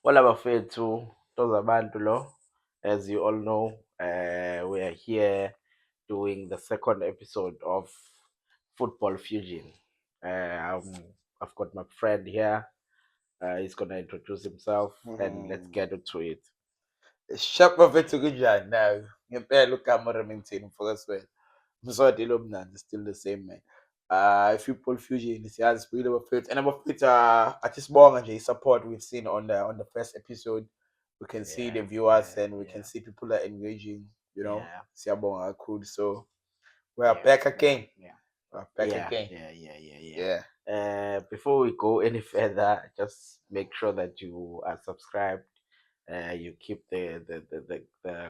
Hola bafethu, Tozabantu lo. As you all know, we are here doing the second episode of Football Fusion. I've got my friend here. He's gonna introduce himself and let's get into it. Shop bafethu kunjani nawe? Ngempela uGamora maintain mfokazweni. Mswati lo mnandi still the same man. Football Fusion siyazi sibuyile bafethu and abafethu athi sibonga nje support we've seen on the first episode. We can see the viewers and we can see people are engaging, Yeah. Siyabonga kakhulu. So we are back again. We're back again. Before we go any further, just make sure that you are subscribed. You keep the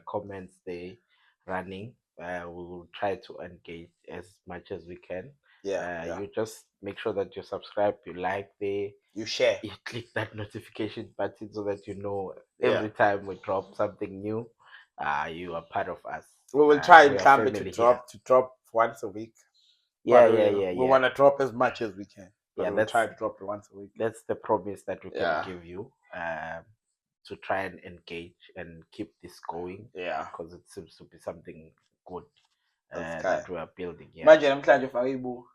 comments there running. We will try to engage as much as we can. You just make sure that you subscribe, you like there, You share. you click that notification button so that you know Yeah. every time we drop something new, you are part of us. We will try and we are climb it family to drop once a week. Yeah, But yeah. We want to drop as much as we can. But Yeah, we'll try to drop it once a week. That's the promise that we can Yeah. give you. To try and engage and keep this going. Yeah. Because it seems to be something good That's that we are building. Yeah. Manje namhlanje ufake ibu.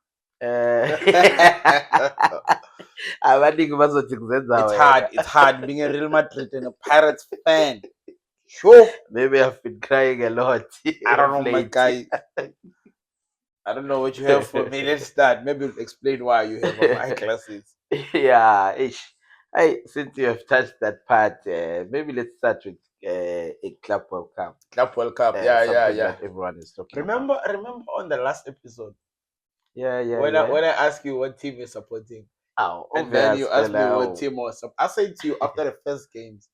Abaningi bazothi kuzenza It's wena. hard. It's hard being a Real Madrid and a Pirates fan. Sure. Maybe I've been crying a lot. I don't know, of my late. guy. I don't know what you have for me. Let's start. Maybe explain why you have my eyeglasses. Yeah, ish. Since you have touched that part, maybe let's start with a Club World Cup. Club World Cup. Something that everyone is talking Remember on the last episode? When I asked you what team you're supporting, and then you asked me what team was. I said to you after the first games,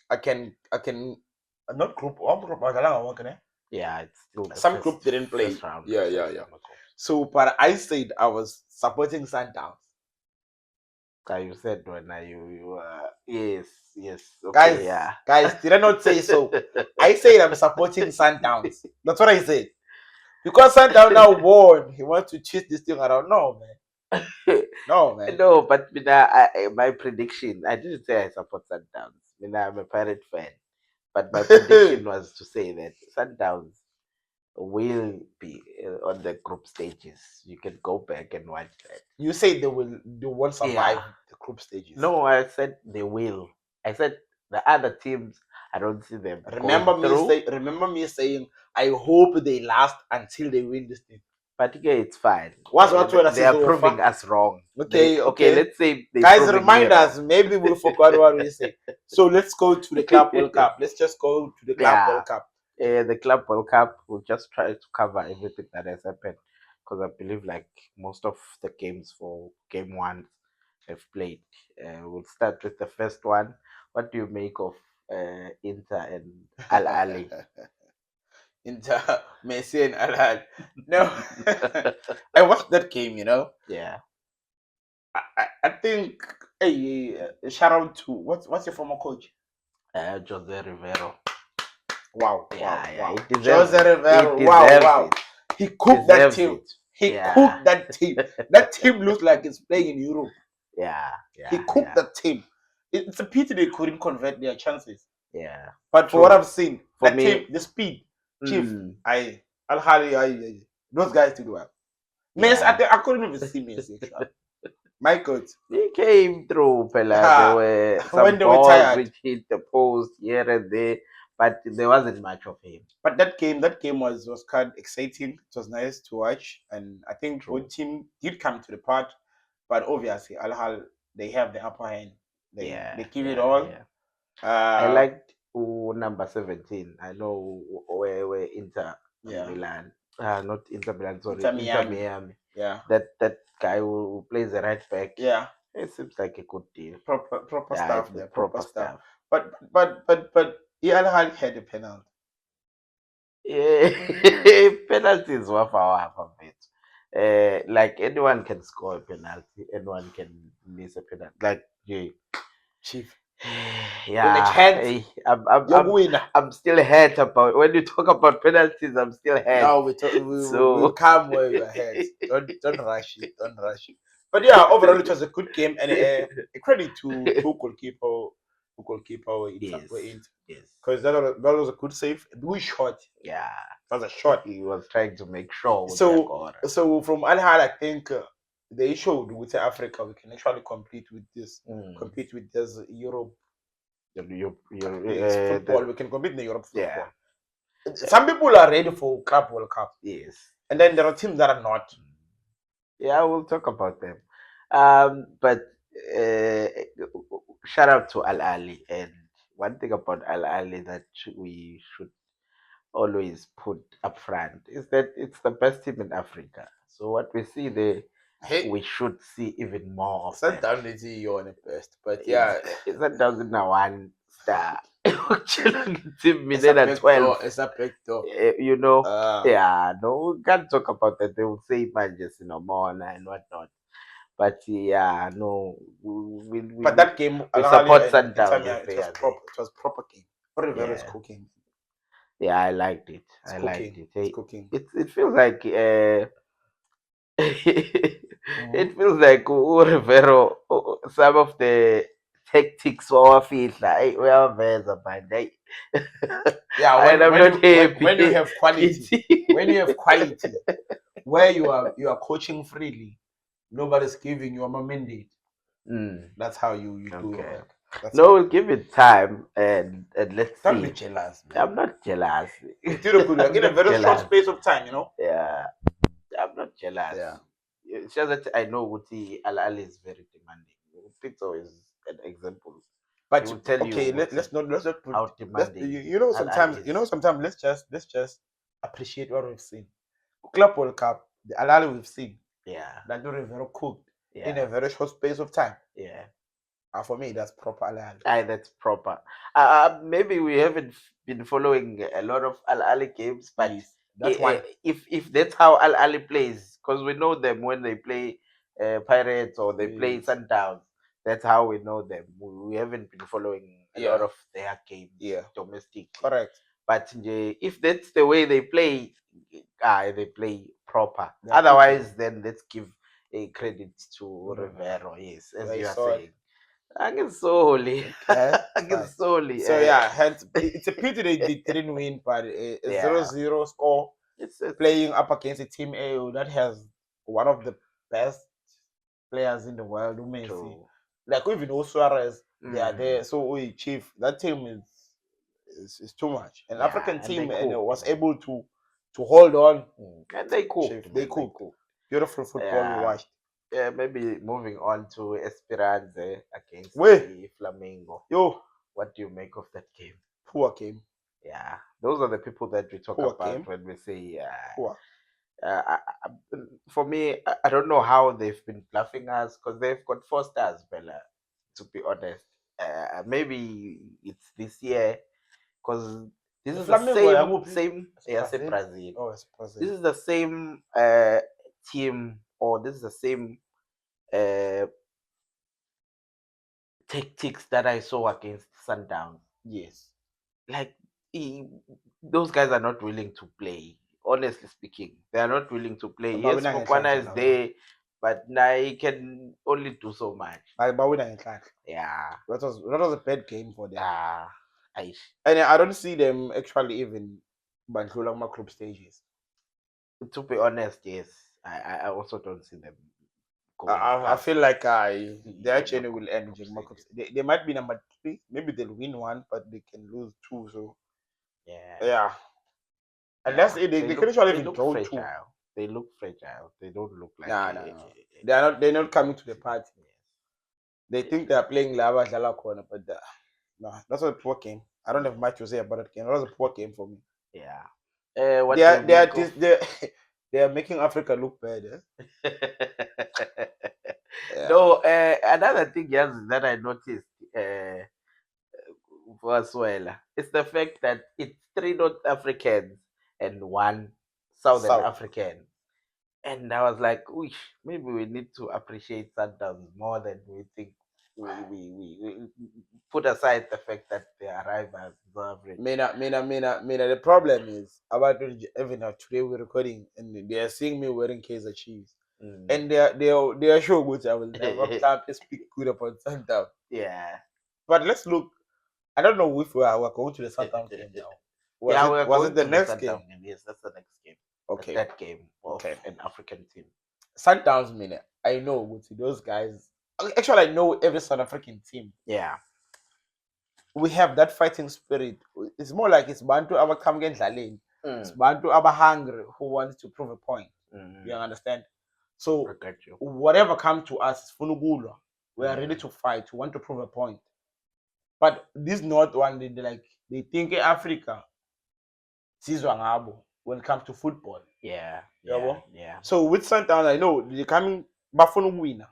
I can not group. Yeah, it's still some group didn't play. Round, Yeah. So, but I said I was supporting Sundowns. You said when you yes. Okay, guys, did I not say so? I said I'm supporting Sundowns. That's what I said. Because Sundown now won, he wants to twist this thing around. No, man. No, but my prediction, I didn't say I support Sundowns. I'm a Pirate fan. But my prediction was to say that Sundowns will be on the group stages. You can go back and watch that. You say they won't survive the group stages. No, I said they will. I said the other teams, I don't see them. Remember me saying I hope they last until they win this thing. But okay, it's fine. They are proving us wrong. Okay. Let's say guys, remind us. Maybe we forgot what we said. So let's go to the Club World Cup. Let's just go to the Club World Cup. The Club World Cup, we'll just try to cover everything that has happened because I believe like most of the games for game one have played. We'll start with the first one. What do you make of Inter and Al Ahly? Inter, Messi and Al Ahly. No, I watched that game. Yeah. I think. Hey, shout out to what's your former coach? Jose Rivero. Wow. Jose Rivero. Wow. He cooked that team. Cooked that team. That team looks like it's playing in Europe. Yeah. He cooked that team. It's a pity they couldn't convert their chances. Yeah. But for what I've seen, team, the speed, Chief, Al Ahly, those guys did well. Messi, I couldn't even see Messi. My God. They came through, Pella. There were some balls which hit the post here and there, but there wasn't much of him. But that game was kind of exciting. It was nice to watch, and I think both team did come to the part. But obviously, Al Ahly, they have the upper hand. They give it all. Yeah. I liked number 17. I know where Inter Milan. Not Inter Milan, sorry. Inter Miami. Yeah. That guy who plays the right back. Yeah. It seems like a good deal. Proper stuff there. Proper stuff. But Al Ahly had a penalty. Yeah. Penalty is half of it. Like anyone can score a penalty, anyone can miss a penalty. Like Chief. Yeah, I'm still hurt about when you talk about penalties. I'm still hurt. No, we'll come where you're hurt. Don't rush it. Don't rush it. But yeah, overall it was a good game and a credit to goalkeeper goalkeeper were Yes. in. Yes. Because that was a good save. A good shot. Yeah. That was a shot. He was trying to make sure with So Yakora. so from Al Ahly, I think they showed with Africa we can actually compete with this Europe. Yes, football. We can compete in the Europe football. Yeah. Some people are ready for Club World Cup. Yes. And then there are teams that are not. Yeah, we'll talk about them. But shout out to Al Ali. And one thing about Al Ali that we should always put up front is that it's the best team in Africa. So what we see there, we should see even more of that. Sometimes you're the best, but yeah, it's a dozen one star. Team it's a Minena big 12. door. It's a big door. You know, yeah, no, we can't talk about that. They will say managers, Mona and whatnot. But yeah, no, but that game, we support Sundown. It was proper game. Oliver is cooking. Yeah, I liked it. It's I cooking. liked it. It's cooking. It feels like it feels like Rivero, some of the tactics wawafihla uyaveza manje. Yeah, and I'm not happy. When you have quality, when you have quality, where you are coaching freely, nobody's giving you a mandate. That's how you do your work. No, we'll give it time and let's Don't see. be jealous, man. I'm not jealous. Like in a very short space of time, Yeah, I'm not jealous. Yeah. It's just that I know Wuti Al Ali is very demanding. Pizzo is an example. But he will tell okay, you let's not put how demanding. Sometimes let's just appreciate what we've seen. Club World Cup, the Al Ali we've seen. Yeah. That very cooked in a very short space of time. Yeah. For me, that's proper Al Ali. Aye, that's proper. Maybe we haven't been following a lot of Al Ali games, but that's why. If that's how Al Ali plays, because we know them when they play Pirates or they play Sundowns. That's how we know them. We haven't been following a lot of their games domestically. Correct. But if that's the way they play, they play proper. Otherwise, then let's give a credit to Rivero. Yes, as you are saying. Solely. Solely. So yeah, hence it's a pity they didn't win, but a 0-0 score. It's playing up against a team AO that has one of the best players in the world, Messi. Like even Suarez, they are there. So Chief, that team is too much. An African team and it was able to hold on. And they cooked. They cooked. Beautiful football we watched. Yeah, maybe moving on to Esperance against the Flamengo. What do you make of that game? Poor game. Yeah, those are the people that we talk about when we say poor. For me, I don't know how they've been bluffing us because they've got 4 stars, Bella. To be honest, maybe it's this year because this is the same. Yes, Brazil. Oh, it's Brazil. This is the same team, or this is the same tactics that I saw against Sundown. Yes, like those guys are not willing to play. Honestly speaking, they are not willing to play. Yes, Mokwana is there, but now he can only do so much. Yeah, that was a bad game for them. And I don't see them actually even Bandlula group stages. To be honest, yes, I also don't see them. I feel like their journey will end. They might be number 3. Maybe they'll win 1, but they can lose 2. So yeah. Unless they can actually even draw 2. They look fragile. They don't look like no. They're not coming to the party. They think they are playing Lava Jala corner, but no, that's a poor game. I don't have much to say about that game. That was a poor game for me. Yeah. They are making Africa look bad. No, another thing that I noticed as well is the fact that it's 3 North Africans and 1 Southern African. And I was like, maybe we need to appreciate Sundowns more than we think. We put aside the fact that they arrive as average. The problem is about even today we're recording and they are seeing me wearing Kaiser Chiefs. And they are sure good. I will never start to speak good about Sundown. Yeah. But let's look I don't know if we're going to the Sundown game now. Yeah, we're Was going it the to next the game? Sundown game. Yes, that's the next game. Okay. The third game of Okay. an African team. Sundowns mean I know with those guys. Actually, I know every South African team. Yeah. We have that fighting spirit. It's more like it's Bantu Abakamgen Dlalin. It's Mm. Bantu Aba hungry who wants to prove a point. You understand? So I got you. whatever comes to us is Funugulwa. We are ready to fight. We want to prove a point. But this not one they think Africa sizwa ngabo when it comes to football. Yeah. Yabo? Yeah. So with Sundown, I know they coming bafuna winner.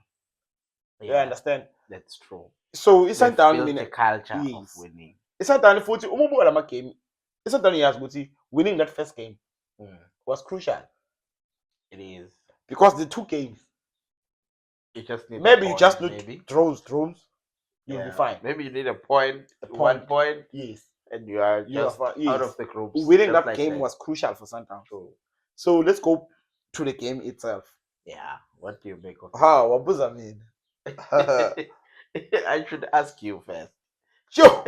You understand? That's true. So They've Sundown built mean a culture of yes. winning. Sundown futhi uma ubuka lama game. Sundown yazi ukuthi winning that first game was crucial. It is. Because the two games, you just need maybe you just need draws. You'll be fine. Maybe you need a point. 1 point. Yes. And you are just out of the group. Winning that game was crucial for Sundown. So let's go to the game itself. Yeah. What do you make of it? What does that mean? I should ask you first. Sure.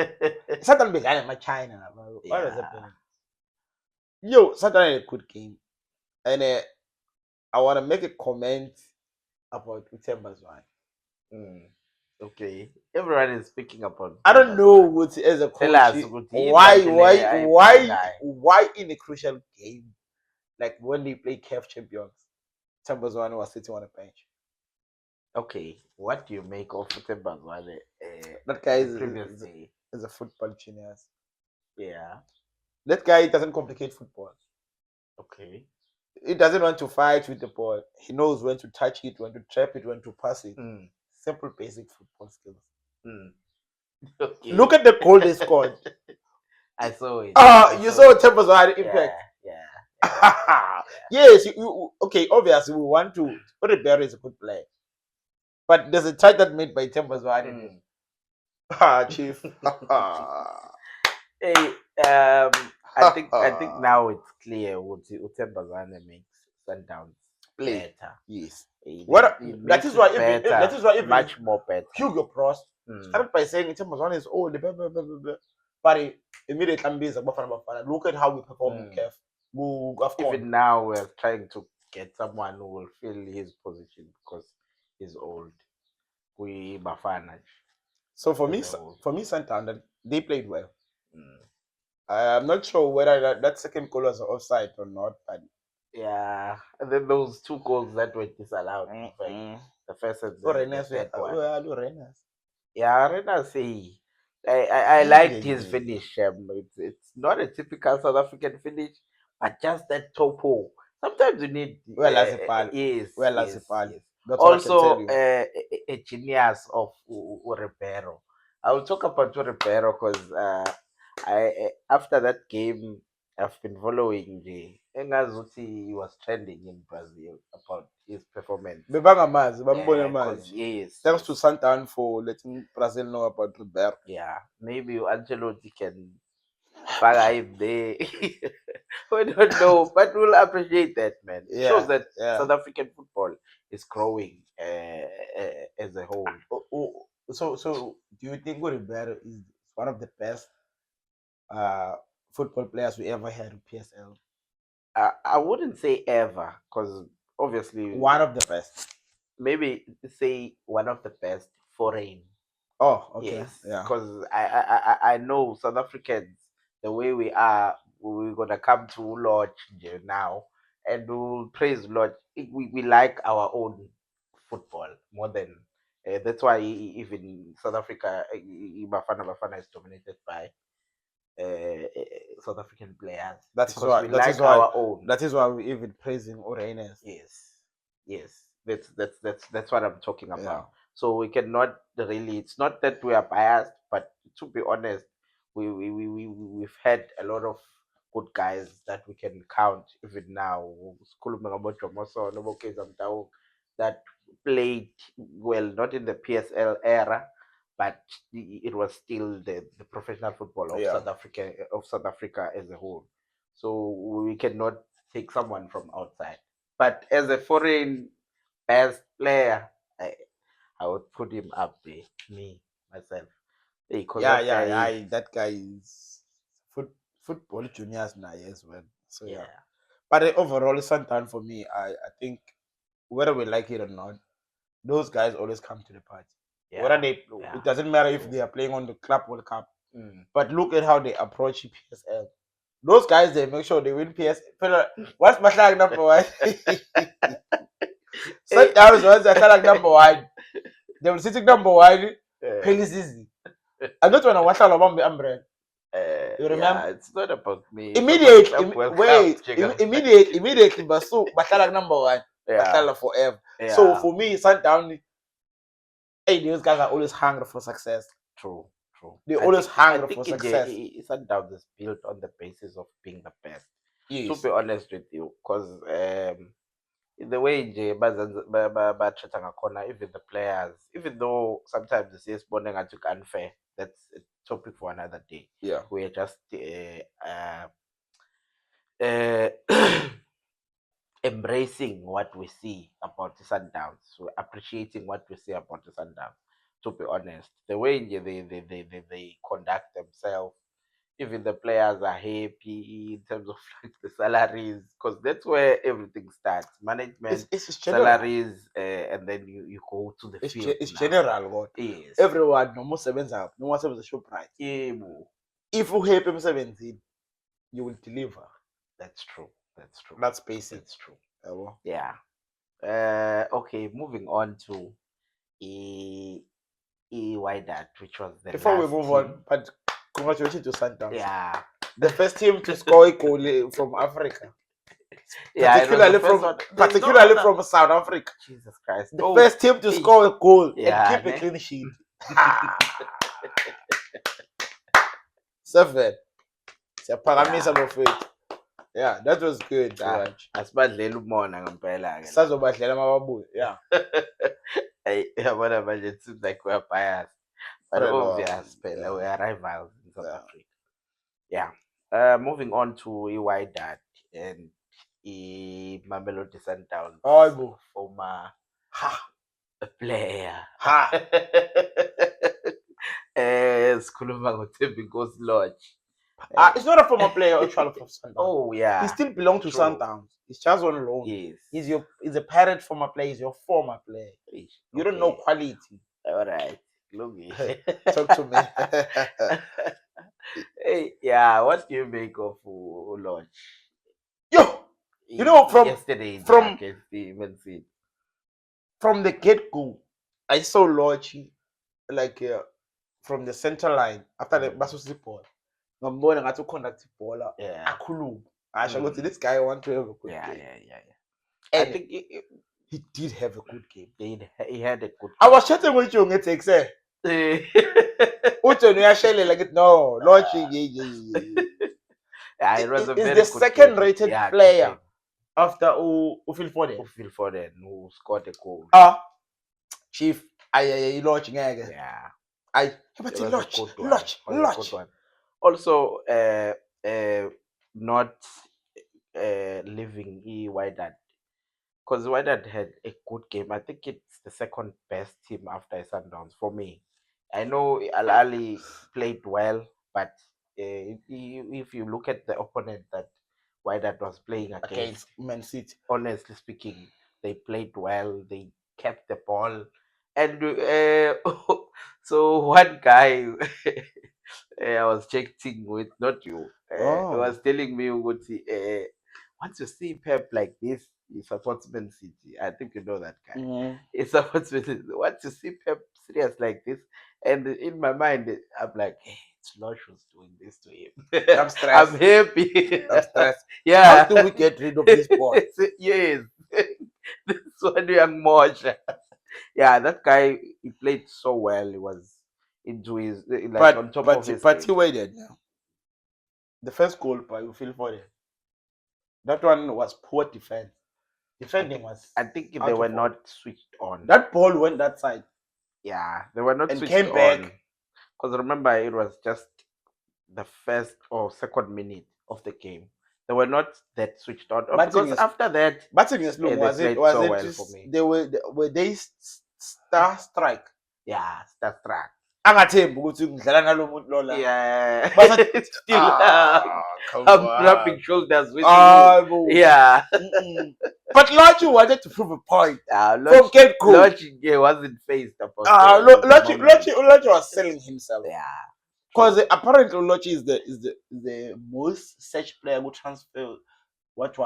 Sundown began in my China. What is happening? Yo, Sundown had a good game. And I want to make a comment about Utemba's one. Okay, everyone is speaking about. I don't know what as a coach. Why in a crucial game, like when they play CAF champions, Tembazwane was sitting on the bench. Okay, what do you make of Tembazwane? That guy is a football genius. Yeah, that guy doesn't complicate football. Okay, he doesn't want to fight with the ball. He knows when to touch it, when to trap it, when to pass it. Simple, basic football skills. Okay. Look at the goal they scored. I saw it. You saw Tembazwane impact. Yeah. Yes. Okay. Obviously, we want to. Ribeiro is a good player, but there's a touch that made by Tembazwane. Chief. Hey. I think now it's clear what Tembazwane makes Sundowns better. Yes. That is why even much more better. Hugo Prost started by saying Tembazwane is old, but immediately look at how we perform in CAF. Even now we're trying to get someone who will fill his position because he's old. We Bafana. So for me, Santander, they played well. I'm not sure whether that second goal was offside or not, but yeah, and then those two goals that were disallowed. The first and the second one. Yeah, Renas. I liked his finish. It's not a typical South African finish, but just that topo. Sometimes you need. Yes. Also, a genius of Ribeiro. I will talk about Ribeiro because after that game, I've been following the Engazuti. He was trending in Brazil about his performance. Yes. Thanks to Santan for letting Brazil know about Ribeiro. Yeah, maybe Ancelotti can fire him there. We don't know, but we'll appreciate that, man. It shows that South African football is growing as a whole. So do you think Ribeiro is one of the best football players we ever had in PSL? I wouldn't say ever, because obviously one of the best. Maybe say one of the best foreign. Oh, okay. Yes, because I know South Africans, the way we are, we're gonna come to Lodge now and we'll praise Lodge. We like our own football more than that's why even South Africa, Bafana is dominated by South African players. That is why. Our own. That is why we even praising Orenes. Yes. That's what I'm talking about. Yeah. So we cannot really. It's not that we are biased, but to be honest, we've had a lot of good guys that we can count even now. That played well, not in the PSL era, but it was still the professional football of South Africa as a whole. So we cannot take someone from outside. But as a foreign best player, I would put him up there, myself. Hey, because Yeah, that guy yeah, is, that guy is football juniors now as well. So yeah. yeah, But overall, it's Santan for me. I think whether we like it or not, those guys always come to the party. Whether yeah, they, yeah. it doesn't matter if True. they are playing on the Club World Cup. Mm. But look at how they approach PSL. Those guys, they make sure they win PSL. What's my flag number one? Hey, Sometimes once I flag number one, they will sit number one. Pay easy. I don't want to watch all about the umbrella. You remember? yeah, it's not about me. It's about Club World Cup. Immediately, Basu, Batala number one, Yeah, Batala forever. So yeah. for me, Sundown, hey, those guys are always hungry for success. True, true. They always I hungry for think success. Sundown is built on the basis of being the best. To Yes. be honest with you, because the way nje ba-treat-a ngakhona, even the players, even though sometimes siye sibone ngathi unfair, that's a topic for another day. Yeah. We're just uh, embracing what we see about the Sundowns, so appreciating what we see about the Sundowns. To be honest, the way they conduct themselves, even the players are happy in terms of like the salaries, because that's where everything starts. Management, It's general. salaries, and then you go to the field. It's now. general, God. Yes. Everyone, no more seven up, no more seven shop price. Yebo. If you help him 17, you will deliver. That's true. That's true. That's basic. That's true. Yabo. Yeah. Okay, moving on to Wydad, which was the Before we last move team. on, but congratulations to Sundowns. Yeah. The first team to score a goal from Africa. Yeah, it was the Particularly first from one. There's no particularly other- from South Africa. Jesus Christ. The first team to score a goal Yeah, and keep ne? a clean sheet. 7. Siyaphakamisa bafowethu. Yeah, that was good to Ah, watch. asibadlela umona ngempela ke. Sazobadlela mababuye. Yeah. Hey, yabona manje it seems like we're biased. But Friend, obvious, phela, yeah. we are rivals in South Yeah. Africa. Yeah. Moving on to Wydad and Mamelodi Sundowns. Hayibo. Former Ha. player. Ha. Sikhuluma ngoThembi Nkosi Lodge. It's not a former player actually from Sundowns. Oh yeah. He still belongs to True. Sundowns. He's just on loan. Yes. He's a pirate former player. He's your former player. You don't know quality. All right. Look. Talk to me. Hey, yeah. What do you make of Lodge? Yo, you know, from yesterday against the Man City. From the get go, I saw Lodge like from the center line after the basusi ball. Ngambona ngathi uconduct ibhola akhuluma. Asho ukuthi this guy want to have a good game. Yeah. And I think he did have a good game. He had a good game. I was chatting with you ngethi say. Uthi uyashelela ngithi no, Lodge yeah, it was a very the good second game. rated Yeah, player after Phil Foden. Phil Foden, who scored a goal. Chief, I Lodge ngeke. Yeah. But Lodge. Also, not leaving Wydad, because Wydad had a good game. I think it's the second best team after Sundowns for me. I know Al Ahly played well, but if you look at the opponent that Wydad was playing against Man City, honestly speaking, they played well. They kept the ball, and so one guy I was chatting with, not you, he was telling me, once you see Pep like this, he supports Man City. I think you know that guy. He supports Man City. Once you see Pep serious like this, and in my mind, I'm like, hey, it's Lodge who's doing this to him. I'm stressed. I'm happy. I'm stressed. Yeah. How do we get rid of this ball? Yes. This one young Mosh. Yeah, that guy, he played so well. He was into his like on top of his but game. he waited now. The first goal by Phil Foden. That one was poor defense. Defending was. I think they were not switched on. That ball went that side. Yeah, they were not and switched came back. Because remember, it was just the first or second minute of the game. They were not that switched on. Because after that, batting is low. Was it well for me? Were they star strike? Yeah, star strike. angathembi ukuthi ngidlala nalo muntu lola. Yeah. But Still, come I'm on. rubbing shoulders with Ah, you. Yeah. But Lodge wanted to prove a point from Lodge, get cool. Lodge wasn't phased about the moment. Lodge was selling himself. Yeah. Because apparently Lodge is the most searched player who transfer what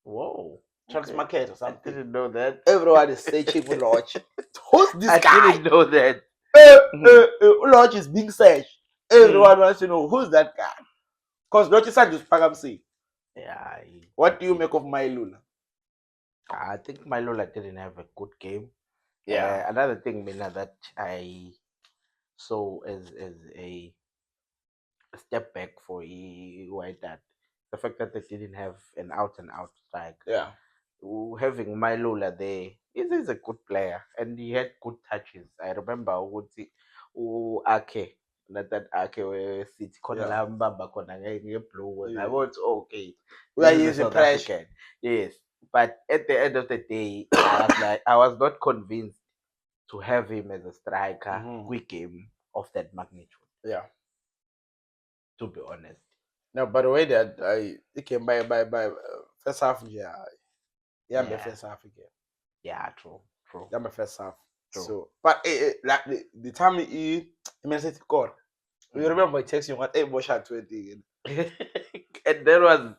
Whoa. transfer market or I something. didn't know that. Everyone is searching for Lodge. Who's this I guy? didn't know that. Lodge is being searched. Everyone wants to know who's that guy. Because Lodge is just Pagamsi. Yeah. What do you make of Mailula? I think Mailola didn't have a good game. Yeah. Another thing, Mina, that I saw as a step back for White Dad, the fact that they didn't have an out and out strike. Yeah. Having Mailola there, he's a good player and he had good touches. I remember ukuthi Ake, that Ake where City khona la mbamba khona ngeblue. I was okay. We are This is a using South pressure. African. Yes. But at the end of the day, I was not convinced to have him as a striker, quick game of that magnitude. Yeah. To be honest. No, by the way, that I came by first half. Yeah. The first half again. Yeah, true. Yeah, my first half. True. So, but like the time he messaged score, you remember I text you what 8 more shot 20 and that was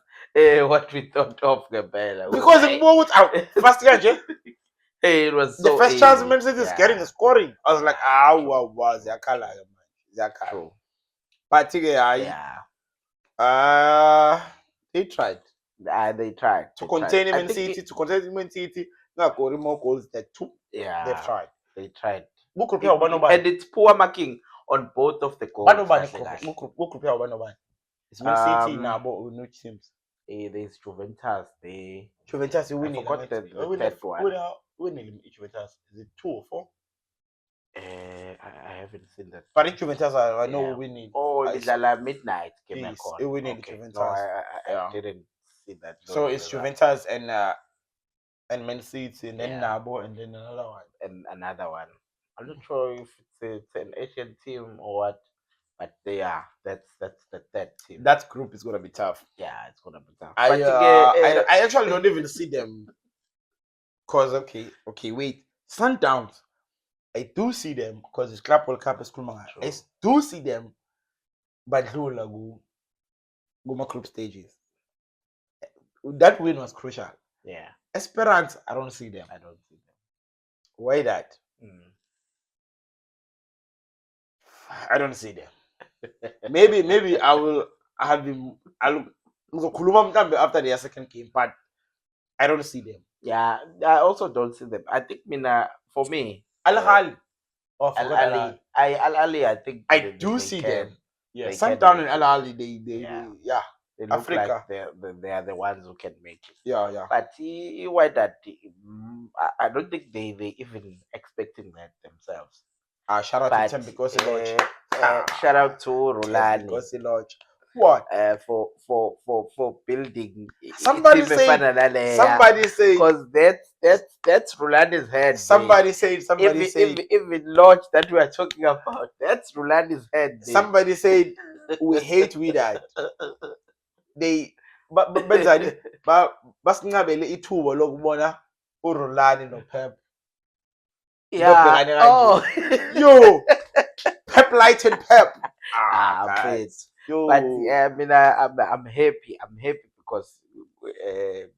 what we thought of Gabella. Because it moved out first year, Hey, it was the so first chance easy. Man City is Yeah. getting a scoring. I was like, what was Zakala, man? Zakala. True. But Yeah. they tried They tried to contain him I in think City, to contain him in City. Now scoring more goals than 2. Yeah. They've tried. They tried. And And it's poor marking on both of the goals. It's Man City now, but no teams. There's Juventus. Juventus, you I win forgot the third one. Winning Juventus. Is it 2 or 4? I haven't seen that. But in Juventus, I know Yeah. winning. Oh, it's like midnight game. Yes, I it winning okay. Juventus. No, I Yeah. didn't see that. So it's Juventus and Man City and then Yeah. Nabo and then another one. And another one. I'm not sure if it's an Asian team or what, but they are. That's the third team. That group is gonna be tough. Yeah, it's gonna be tough. I But I actually don't even see them. Cause okay, wait, Sundowns. I do see them because it's Club World Cup is Kulmanga. Sure. I do see them, but go my group stages. That win was crucial. Yeah, Esperance, I don't see them. I don't see them. Why that? I don't see them. maybe I will have them. I'll after their second game, but I don't see them. Yeah, I also don't see them. I think Mina, for me, Al Ahly. Al Ali, I think I they do see can. them. Yeah, They Sundown can and Al Ahly, they They look Africa. like they are the ones who can make it. Yeah. But why that? I don't think they even expecting that themselves. Shout out But to Tim because he lodge. shout out to Rulani. Because he lodge. What? For building. Somebody said. Because that's Rulani's head. Somebody said. Even Lodge that we are talking about, that's Rulani's head. Somebody said we hate with that. They but basingabele ithubo lokubona uRolani no Pep. Yeah. Oh. Yo. Pep light and Pep. Guys. But yeah, I mean, I'm happy. I'm happy because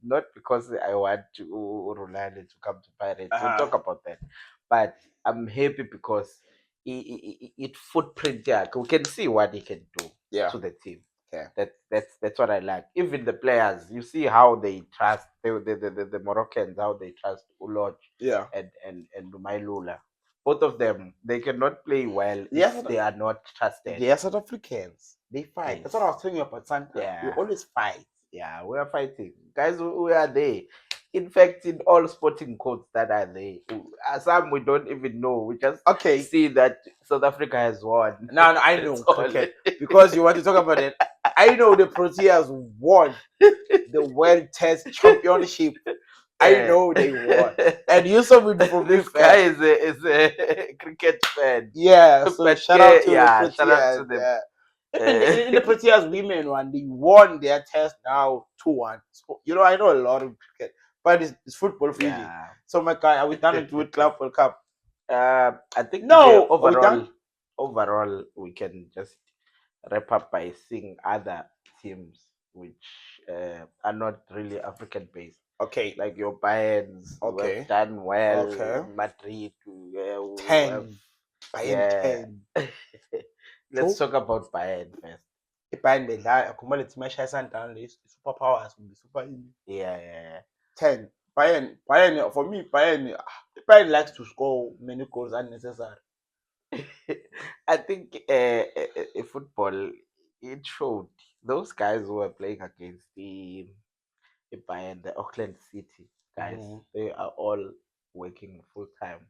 not because I want Rolando to come to Pirates. We'll talk about that. But I'm happy because it footprint. Yeah, we can see what he can do to the team. Yeah, that's what I like. Even the players, you see how they trust the Moroccans, how they trust Uloj. Yeah, and Mailula. Both of them, they cannot play well if they are not trusted. They are South Africans. They fight. Yes. That's what I was telling you about Santa. Yeah. We always fight. Yeah, we are fighting. Guys, we are there. In fact, in all sporting codes that are there, some we don't even know. We just see that South Africa has won. No, I know. Okay. Because you want to talk about it. I know the Proteas won the World Test Championship I know they won. And you saw it for me, This guy is a cricket fan. Yeah, so But shout out to the yeah, shout out to Proteas. them. Yeah. In the Proteas women one, they won their test now 2-1. So, I know a lot of cricket, but it's football fusion. Yeah. So my guy, are we done with Club World Cup? I think No, are we done? overall, we can just wrap up by seeing other teams which are not really African based, Okay, like your Bayerns who have okay, done well, okay. Madrid who have 10, Bayern yeah. 10. Let's So talk about Bayern first. Bayern bedlala akhumule team eshaya Sundown le superpowers will be super in Yeah. 10. Bayern for me, Bayern likes to score many goals unnecessary. I think football, it showed those guys who were playing against the Bayern, the Auckland City guys. Mhm. They are all working full time.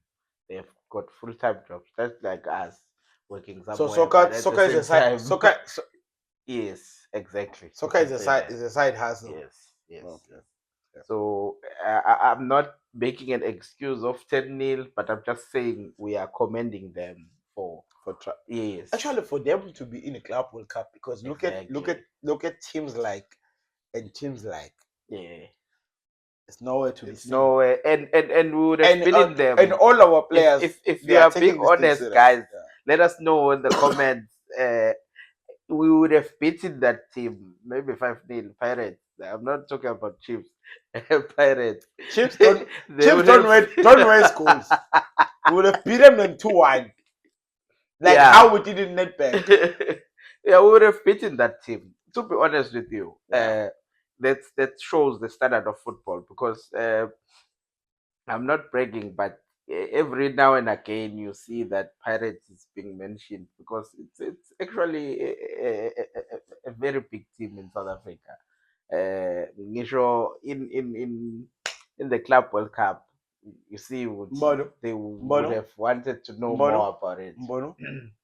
They've got full time jobs, just like us working So somewhere. But at soccer is the a same side. time, Soccer yes, exactly. You soccer can is a say side that. is a side hustle. Yes. Okay. Yeah. So I'm not making an excuse of 10-0, but I'm just saying we are commending them for yes. Actually, for them to be in the Club World Cup, because look Exactly. at teams like Yeah. it's nowhere to be It's seen. nowhere, and we would have been in them. And all our players, If they you are are being taking this thing honest, serious. guys, Yeah. let us know in the comments. We would have beaten that team, maybe 5-0 Pirates. I'm not talking about Chiefs. Pirates. Chiefs don't They would don't have- waste goals. We would have beat them in 2-1. Like Yeah. how we did in Nedbank. Yeah, we would have beaten that team. To be honest with you, Yeah. that shows the standard of football because I'm not bragging, but every now and again you see that Pirates is being mentioned because it's actually a very big team in South Africa. Ngisho in the Club World Cup, you see, Mbono, they would Mbono, have wanted to know Mbono, more about it. Mbono.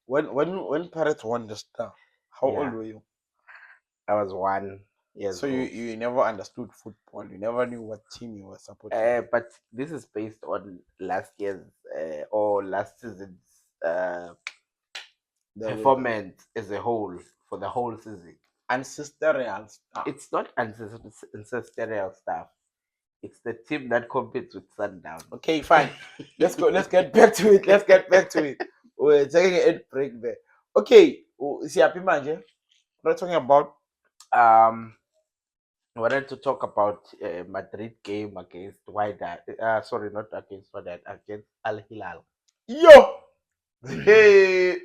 When Pirates won the star, how Yeah. old were you? I was 1 year So old. you never understood football. You never knew what team you were supporting. But this is based on last year's or last season's performance as a whole for the whole season. Ancestral stuff. It's not ancestral stuff. It's the team that competes with Sundown. Okay, fine. Let's go. Let's get back to it. We're taking a break there. Okay. See, happy man. We're talking about I wanted to talk about Madrid game against Wydad. Sorry, not against Wydad, against Al Hilal. yo. Hey,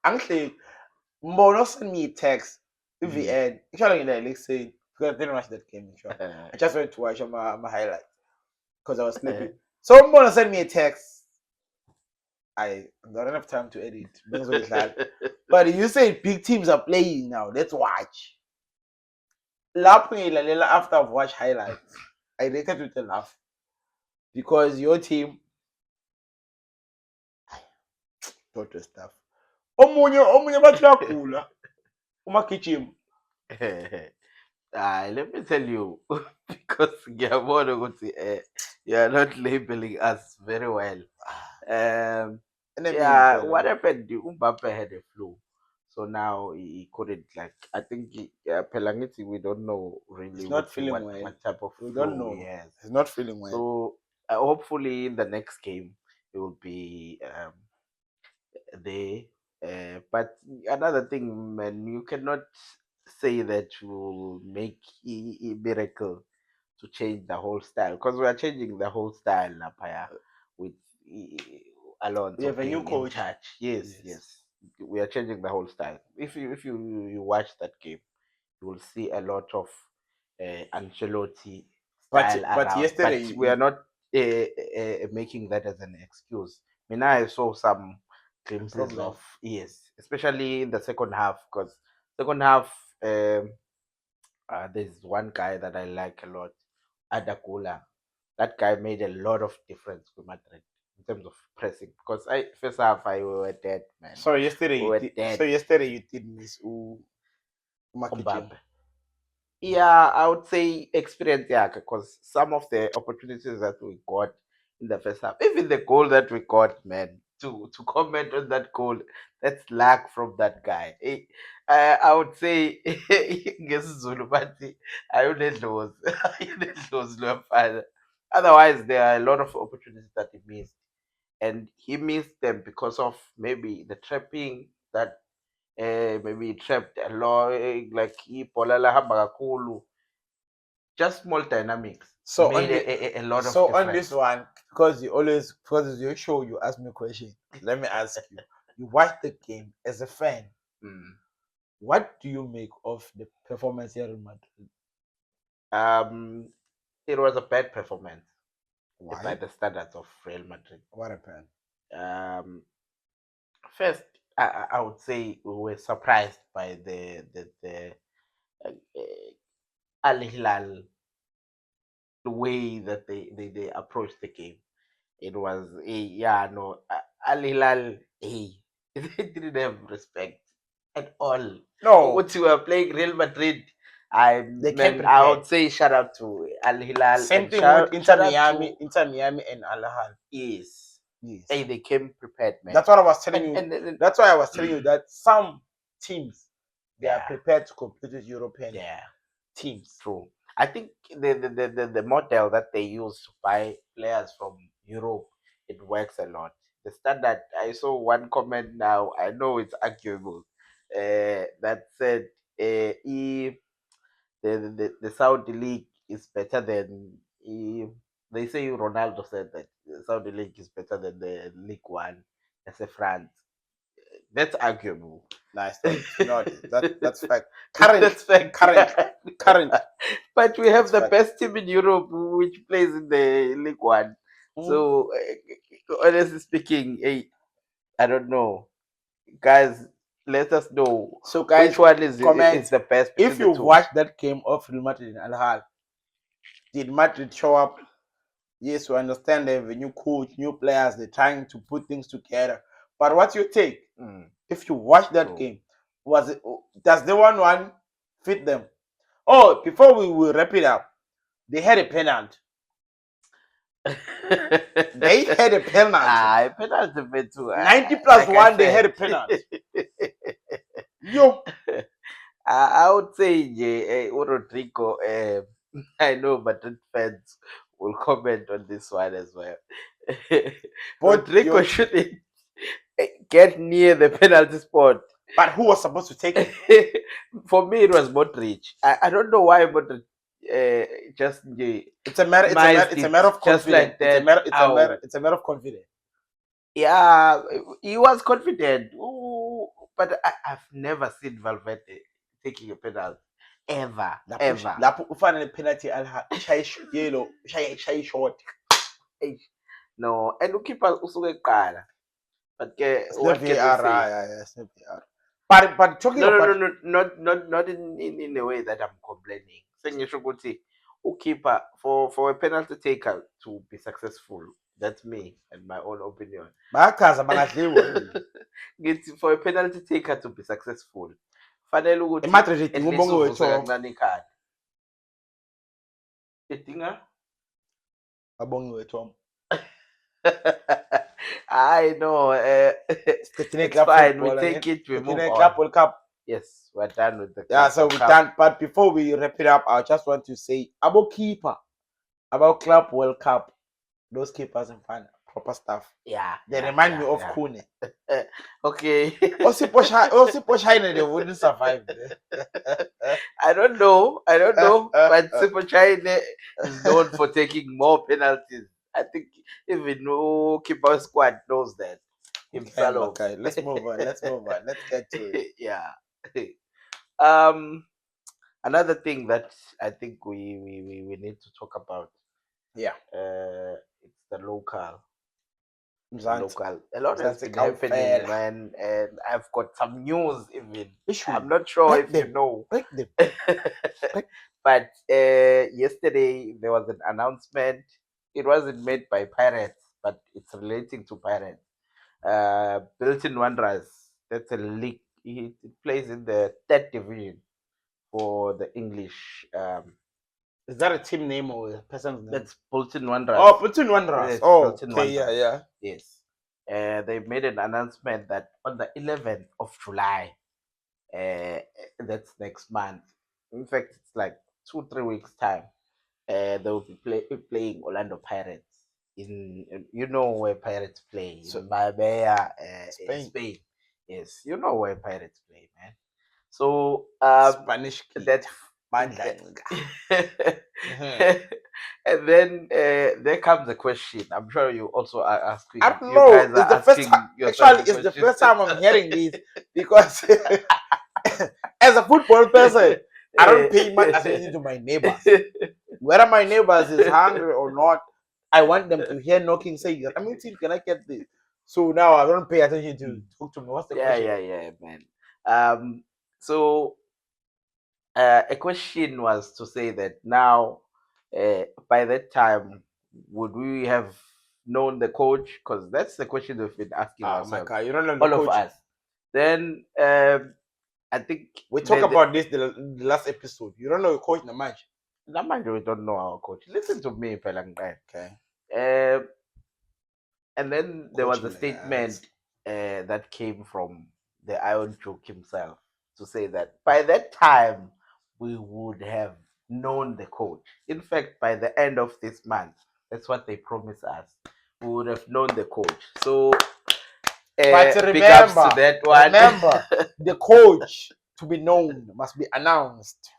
actually, Mono sent me a text. VN. Actually, let's say because I didn't watch that game. Sure. I just went to watch my highlights because I was sleeping. So Mono sent me a text. I don't have time to edit. But you say big teams are playing now. Let's watch. After I've watched highlights, I rated with a laugh because your team total stuff. Omunye bathi uyagula umakijima. Let me tell you, because ngiyabona ukuthi you are not labeling us very well. Yeah, what happened? Mbappe had a flu, so now he couldn't. Like, I think Pelangiti, we don't know really He's not feeling well. what type of We flu don't know. he has. He's not feeling well. So hopefully in the next game he will be there. But another thing, man, you cannot say that you will make a miracle to change the whole style because we are changing the whole style up here with Alonso We have a new being in coach. charge. Yes. We are changing the whole style. If you watch that game, you will see a lot of Ancelotti style But around. yesterday But we are not making that as an excuse. I mean, I saw some glimpses Improvement. of especially in the second half because second half there's one guy that I like a lot, Adakula. That guy made a lot of difference with Madrid in terms of pressing because first half I were dead, man. So yesterday We were dead. you did miss Umakijima. Mbappe. Yeah, I would say experience, yeah, because some of the opportunities that we got in the first half, even the goal that we got, man, to comment on that goal, that's luck from that guy. I would say, ngesiZulu bathi, ayunedlozi, ayunedlozi lomfana. Otherwise, there are a lot of opportunities that he missed, and he missed them because of maybe the trapping that maybe he trapped a lot, like ibhola lahamba kakhulu. Just small dynamics So on made the a lot of so on this difference. one, because it's your show, you ask me a question. Let me ask you. You watch the game as a fan. Mm. What do you make of the performance here in Madrid? Um, it was a bad performance by Why? the standards of Real Madrid. What happened? Um, First, I would say we were surprised by the Al Hilal, the way that they approached the game. It was yeah, no, Al Hilal, hey, they didn't have respect at all. No, What you were playing Real Madrid, they came I prepared. would say shout out to Al Hilal Same and thing with shout out to Inter Miami and Al Ahly. yes, Yes, hey, they came prepared, man. that's what I was telling And you. and That's why I was telling you that some teams they are yeah, prepared to compete with European yeah, teams. true. I think the model that they use to buy players from Europe, it works a lot. The standard, I saw one comment now, I know it's arguable, that said if the Saudi league is better than if they say Ronaldo said that the Saudi league is better than the League One as a France. That's arguable. Nice. That's fact. Current, That's fact. current, current. But we have That's the fact. best team in Europe which plays in the League One. Mm. So, honestly speaking, hey, I don't know. Guys, let us know So, which guys, one is comment the best if between the you two. watched that game of Real Madrid and Al Ahly. Did Madrid show up? Yes, we understand they have a new coach, new players. They're trying to put things together. But what's your take? Mm, If you watch that true. game, was it does the 1-1 fit them? Oh, before we will wrap it up, they had a penalty. They had a penalty. Penalty bit too. 90 plus Like I 1, they had said, a penalty. Yo, I would say Rodrigo. I know, but fans will comment on this one as well. but Rodrigo yo, shouldn't get near the penalty spot. but who was supposed to take it? For me, it was Modric. I don't know why Modric uh, just It's a it matter of just confidence. like that. Ow. It's a matter of confidence. Yeah, he was confident. Ooh, but I've never seen Valverde taking a penalty. Ever. Ever. Lapho ufanele penalty ishaye yellow, ishaye short. Eish. No, and ukeeper usuke kuqala. But It's not what can we VAR, say? it's not VAR. But talking No, no, no, about no, not in a way that I'm complaining. Sengisho ukuthi ukeeper for a penalty taker to be successful. That's me and my own opinion. bayachaza bangadliwa. Ngithi for a penalty taker to be successful, fanele ukuthi eMadrid at idinga least ubonge uvuse wethu. kancane ikhanda. Idinga Abonge wethu. I know. Siqedile It's club fine. We football take it. We move siqedile on. club World Cup. Yes, we're done with the Yeah, Club so World we're Cup. done. But before we wrap it up, I just want to say about keeper, about Club World Cup, those keepers and fun proper stuff. Yeah. They yeah, remind yeah, me of yeah. Kune. Okay. Osipo China, they wouldn't survive. I don't know. But Super China is known for taking more penalties. I think even no keeper squad knows that himself. Okay, let's move on. Let's get to it. Yeah. Um. Another thing that I think we need to talk about. Yeah. It's the local. Mzansi. A lot has Mzansi been happening, Kaupela. man, and I've got some news even. Issue. I'm not sure Break if them. you know. Break them. Break. But yesterday there was an announcement. It wasn't made by Pirates, but it's relating to Pirates. Built-in Wanderers. That's a league. It plays in the third division. for the English. Is that a team name or a person's name? That's Bolton Wanderers. Oh, Platoon Wanderers. Yes, Oh, Bolton okay, yeah, Wanderers. yeah. Yes. They made an announcement that on the 11th of July, that's next month. In fact, it's like 2-3 weeks time. They will be playing Orlando Pirates you know where Pirates play So- in Marbella, Spain. Spain. Yes, you know where Pirates play, man. So Spanish kid. that Mandanga. and then there comes a question. I'm sure you also are asking. I don't You know. guys It's are the first asking time. yourself Actually, it's the question. first time I'm hearing this because, as a football person, I don't pay much attention to my neighbors. Whether my neighbors is hungry or not, I want them to hear knocking saying, "I mean, can I get this?" So now I don't pay attention to talk to me. What's the question? Yeah, man. So a question was to say that now, by that time, would we have known the coach? Because that's the question we've been asking Ah, my ourselves, God, you don't know the all of coach. us. Then I think We talk about this the last episode. You don't know the coach in the match. Namanje we don't know our coach. Listen to me, Pelangkai. Okay. And then there was a Coaching, statement that came from the Iron Joke himself to say that by that time we would have known the coach. In fact, by the end of this month, that's what they promised us. We would have known the coach. So, But big ups to remember, that one. remember, the coach to be known must be announced.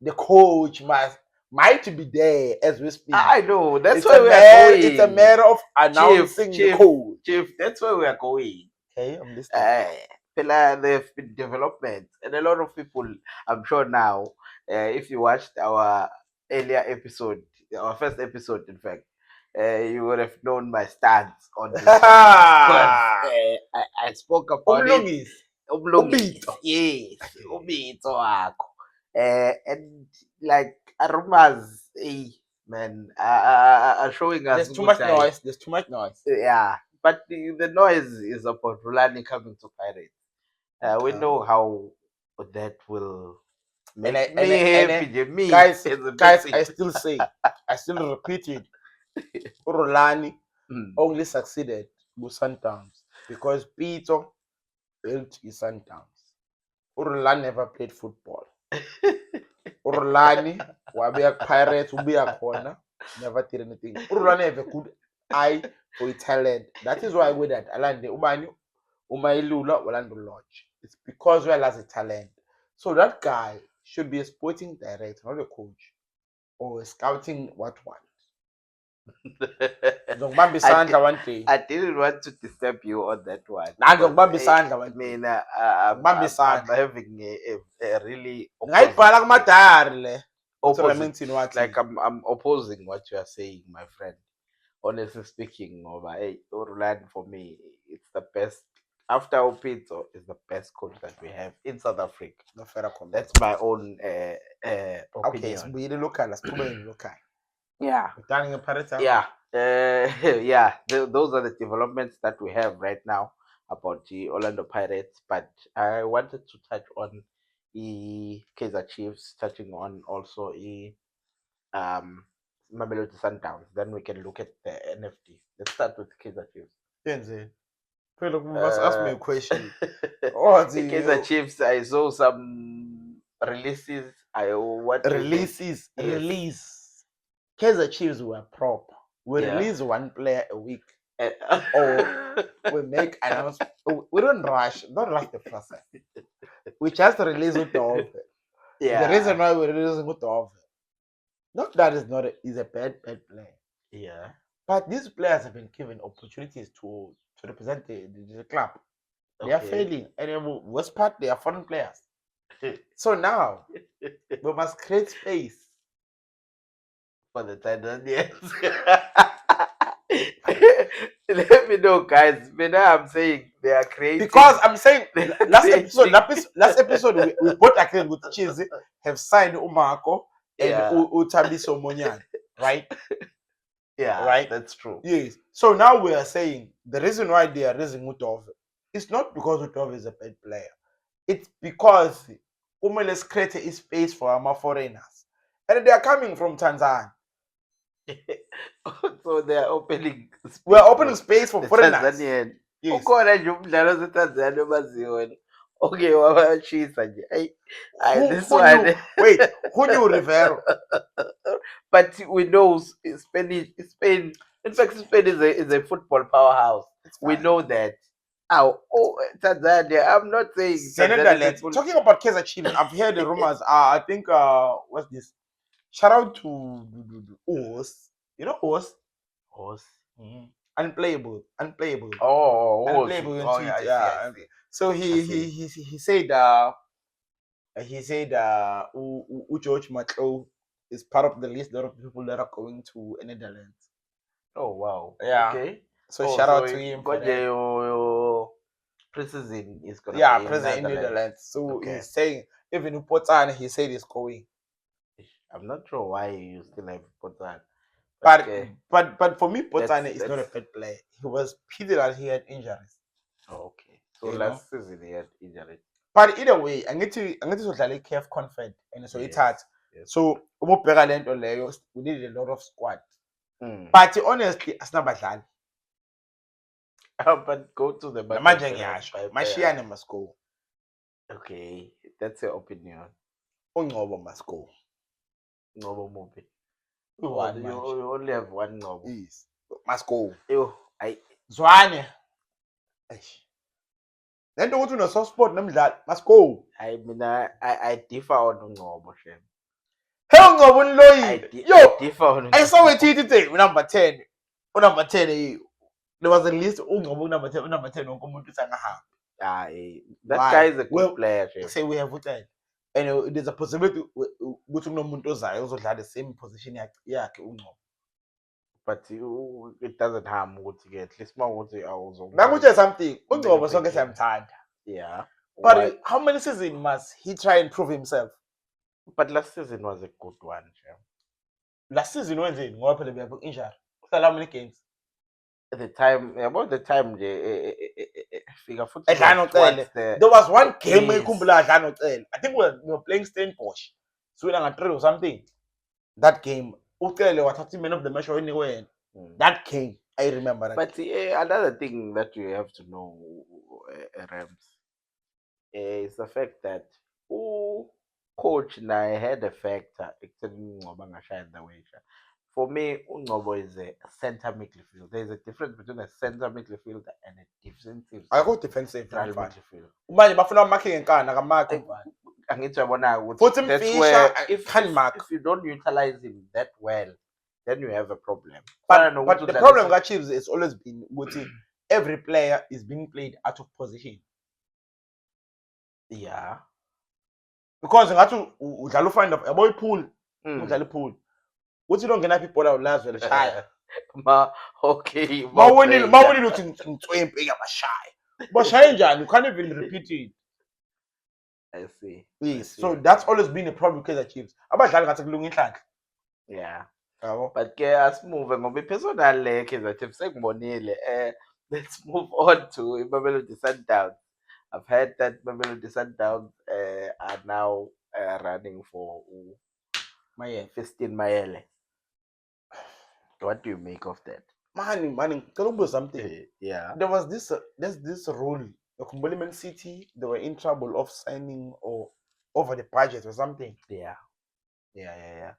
The coach might be there as we speak. I know. That's It's why a we are matter. going. It's a matter of announcing the coach. Chief, that's where we are going. Okay, I'm listening. There have been developments, and a lot of people, I'm sure now, if you watched our earlier episode, our first episode, in fact, you would have known my stance on this. Because I spoke about it. Umlungisi. Ubito. Yes, Ubito wakho. And like rumors, man, are showing us. There's too much ukuthi, noise. There's too much noise. Yeah, but the noise is about Rulani coming to Pirates. We know how that will make me happy. Me, guys, as a guys, person. I still say, I still repeat it. Urulani only succeeded with Sundowns because Peter built his Sundowns. Urulani never played football. Urulani, Wabia Pirates, Ubia Corner, never did anything. Urulani have a good eye for his talent. That is why we that Alande Umanu, Umailula, Orlando Lodge. It's because well as a talent. So that guy should be a sporting director, not a coach, or a scouting what. Zongibamba isandla one day. I didn't want to disturb you on that one. Ngizokubamba isandla one I day. mean, Ngibamba I'm isandla. having a really Ngayibhala kumadayari le. opposite. Like I'm opposing what you are saying, my friend. Honestly speaking, over Orlando for me, it's the best. After Opito, is the best coach that we have in South Africa. No further comment. That's my own Okay, opinion. so we local. Let's go in local. Yeah. Darling Parata. Yeah. Yeah. Those are the developments that we have right now about the Orlando Pirates. But I wanted to touch on the Kaizer Chiefs, touching on also Mamelodi Sundowns. Then we can look at the NFT. Let's start with Kaizer Chiefs. Kenze. You must ask me a question. Oh, The Kaizer Chiefs, I saw some releases. Release. Kaizer Chiefs were proper. We release one player a week. Or we make announcement. We don't rush the process. We just release it all. Yeah. The reason why we're releasing it all, not that is a bad player. Yeah. But these players have been given opportunities to represent the club. They are failing. And worst part, they are foreign players. So now, we must create space for the Tanzanians. Let me know, guys. But now I'm saying they are creating. Because I'm saying last episode we both agreed with Chizi have signed Umako and Utabiso Monyan, right? Yeah, right. That's true. Yes. So now we are saying the reason why they are raising Utov is not because Utov is a bad player. It's because kumele create a space for our foreigners, and they are coming from Tanzania. So they are opening We are space opening for space for the foreigners. Tanzanian. Yes. Ukhona nje umdlalo waseTanzania omaziyo wena. Okay, wabashisa nje. This Who one. knew? Wait, who knew Rivero? But we know Spain. In fact, Spain is a football powerhouse. It's We fine. know that. Tanzania. I'm not saying Tanzania Netherlands. people. Talking about Kaizer Chiefs, I've heard the rumors. I think what's this? Shout out to Oos. You know Oos? Horse. Unplayable. Oh, Unplayable on yeah, Twitter. I Yeah. see. So see. he said George Matlo is part of the list of people that are going to Netherlands. Oh wow. Yeah. Okay. So shout out to him for Goje that. your preseason is gonna Yeah, be in present in Netherlands. Netherlands. So Okay. he's saying even Potan, he said he's going. I'm not sure why you still have Potan. But for me, Potan is not a that's- bad player. He was pity that he had injuries. Okay. So You last season he had injury. But either way, I need to like have confident and so it's hard. Yes. So we need a lot of squad. Mm. But honestly, asinabadlali. But go to the Namanje ngiyasho. Mashiyane must go. Okay, that's your opinion. Ungcobo must go. Nobo movie. One You only have one Nobo. Yes. Must go. I Zwane. Then go to the soft spot namdlali must go. mean I differ on Nobo Shem. Hell no, Yo, differ on I saw a tweet today with number 10. Number 10, there was a list. Number 10. That guy is a good player. Shem. Say we have voted. And there's a possibility go to Muntoza also had the same position. Yeah, But it doesn't harm to get at least more what you also. Language something. Yeah. But how many seasons must he try and prove himself? But last season was a good one. Shem. Last season, when they were injured, how many games? At the time, about the time, there was one game yes. I think we were playing Stellenbosch, Sweden or something. That game, Utele was 30 minutes of the match anyway. That game, I remember that. But another thing that you have to know, Rams, is the fact that coach and I had a factor. For me, Ungobo is a center midfield. There's a difference between a center midfielder and a defensive. I go defensive midfield. Manje bafuna marking enkana akamark ubani. Angithi uyabona ukuthi Futhi that's Mfisha where can mark. if you don't utilize him that well, then you have a problem. But the problem with Chiefs has always been every player is being played out of position. Yeah. Because ngathi udlala find up yabo ipool, udlala ipool. Uthi lo ngena people awulazwe leshaya. Okay. Mawonile uthi ngcwempe yabashaya. Bashaya njani? You can't even repeat it. I see. Yes. So that's always been a problem with Kaizer Chiefs. Abadlali ngathi kulunga inhlanhla. Yeah. Yabo. But ke asimove ngoba personal Kaizer Chiefs sekubonile. Let's move on to Mamelodi Sundowns. I've heard that Mamelodi Sundowns are now running for Festin Mayele. What do you make of that? Man, can you something? Yeah. There was this rule. The Man City, they were in trouble of signing or over the budget or something. Yeah. I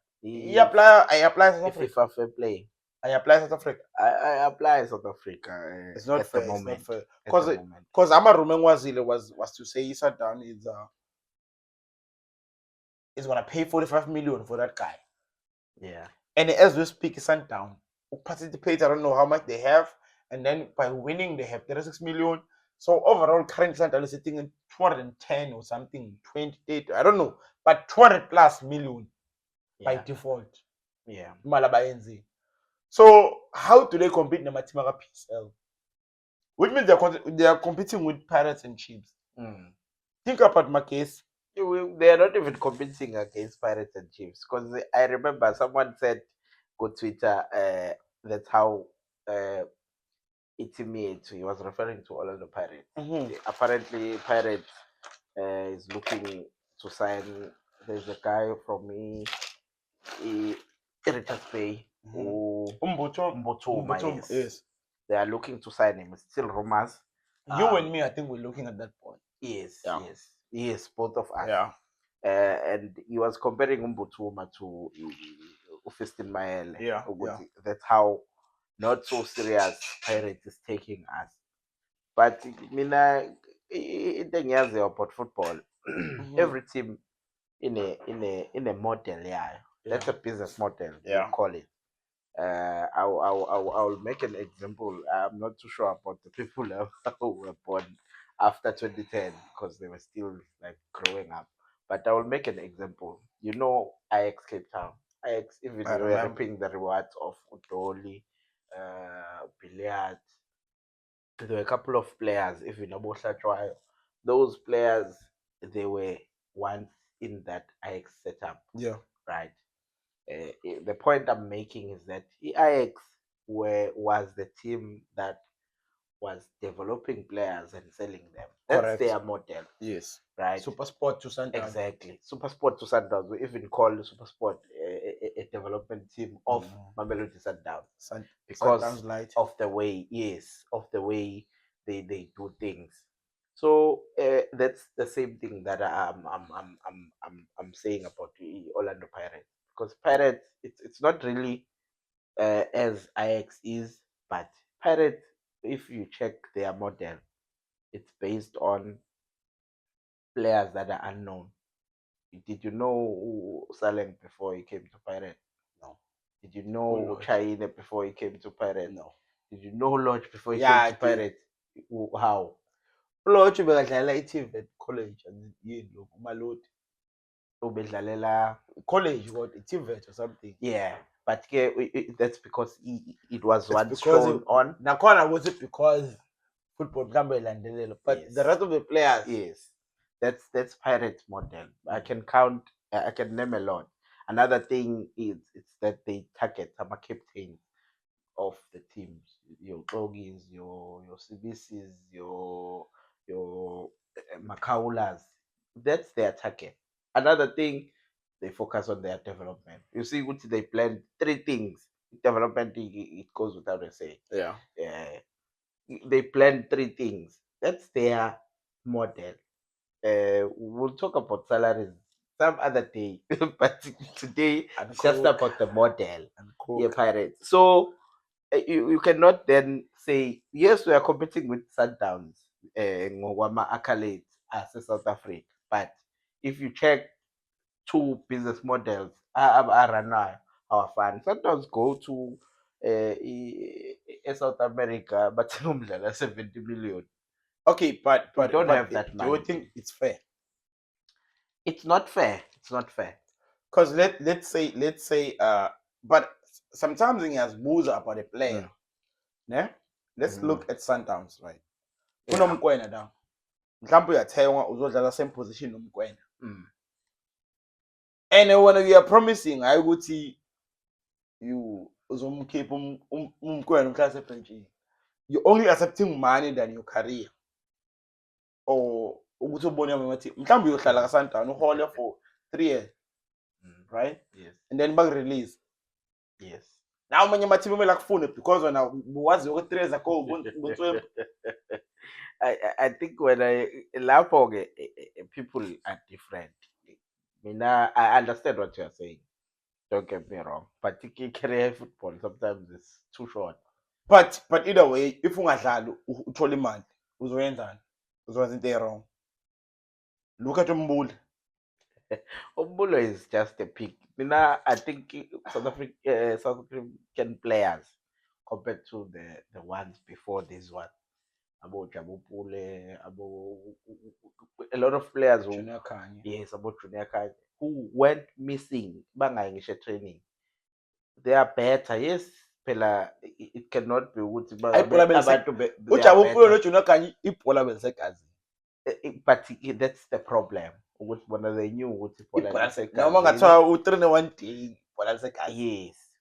apply South Africa. FIFA fair play. I apply South Africa. I apply South Africa. It's not at fair. The moment. It's not fair. Because Amarumen Wazile was to say he sat down is gonna pay 45 million for that guy. Yeah. And as we speak, he sat down. Who participate, I don't know how much they have. And then by winning, they have 36 million. So overall, current Sundowns is sitting in 210 or something, 28, I don't know. But 200 plus million by default. Yeah. Malabayenzi. So how do they compete in the Matimaka PSL? Which means they are competing with Pirates and Chiefs. Think about my case. They are not even competing against Pirates and Chiefs. Because I remember someone said, go Twitter, that's how he was referring to all of the Pirates. Apparently, Pirates is looking to sign. There's a guy from Richards Bay who Mbotoma, yes. Yes. They are looking to sign him. It's still rumors. You and me, I think we're looking at that point. Yes, Yeah. yes, both of us. Yeah. And he was comparing Mbotoma to Fiston Maele. Yeah, Ukuthi that's how not so serious Pirates is taking us. But mina into engiyaziyo about football, every team in a model, yeah. That's a business model, Yeah. we call it. I'll make an example. I'm not too sure about the people who were born after 2010 because they were still like growing up. But I will make an example. You know, Ajax Cape Town. Ajax, even I they were remember. reaping the rewards of Udoli, Billiard. There were a couple of players, even Abohlatshwayo. Those players, they were once in that Ajax setup, Yeah. right? The point I'm making is that Ajax was the team that was developing players and selling them. That's Correct. their model, Yes. right? Super Sport to Sundowns. Exactly. Super Sport to Sundowns. We even call Super Sport a development team of Mamelodi Sundowns because Sundowns Light. of the way, yes, of the way they do things. So that's the same thing that I'm saying about the Orlando Pirates, because Pirates, it's not really as Ajax is, but Pirates, if you check their model, it's based on players that are unknown. Did you know Saleng before he came to Pirate? No. Did you know Lodge. Chaine before he came to Pirate? No. Did you know Lodge before he Yeah, came to Pirate? How? Lodge bekadlala i-TVET college and yini lokhu umalodi. Ubedlalela College what i-TVET or something. Yeah, but that's because it was It's once because shown on. nakhona was it because football mhlawumbe ilandelela, but Yes. the rest of the players. Yes, that's Pirates model. I can count. I can name a lot. Another thing is it's that they target some captains of the teams, your doggies, your CBCs, your Macaulas. That's their target. Another thing, they focus on their development. You see, what they plan 3 things. Development, it goes without a say. Yeah. They plan 3 things. That's their model. We'll talk about salaries some other day, but today And it's just Coke. about the model. And Coke. Yeah, Pirates. So you cannot then say, yes, we are competing with Sundowns, ngokama accolades as a South Africa. But if you check 2 business models, run our fans. Sundowns go to South America, but 70 million. Okay, but We don't have that do money. you think it's fair? It's not fair. It's not fair. Because let's say but sometimes he has moves about a player. Yeah? Let's look at Sundowns, right? Kunomkwena down. Mhlawumbe uyathengwa uzodlala same position nomkwena. And when you are promising hayi ukuthi you uzomkhipha umkwena umhlase ebenchini. You only accepting money than your career. Or ukuthi ubone ngathi mhlawumbe uyohlala kaSundowns uhole for 3 years. Right? Yes. And then back release. Yes. Now manje amateam kumele akufune because wena wazi ukuthi 3 years ago I think when lapho people are different. I understand what you are saying. Don't get me wrong. But career football sometimes is too short. But either way, if ungadlali uthola imali, uzoyenzani? Uzokwenza into wrong. Look at Umbula. Umbulo is just a pick. I think South African players compared to the ones before this one, about Jabupule, about a lot of players who, Junior Kanye. yes, about Junior Kanye, who went missing bangayingisho training. They are better, yes. Phela it cannot be ukuthi uJabupule noJunior Kanye ibhola belisegazi. But that's the problem. Ukuthi bona they knew ukuthi ibhola lisegazi. Noma ngathiwa u-train one day ibhola lisegazi. Yes.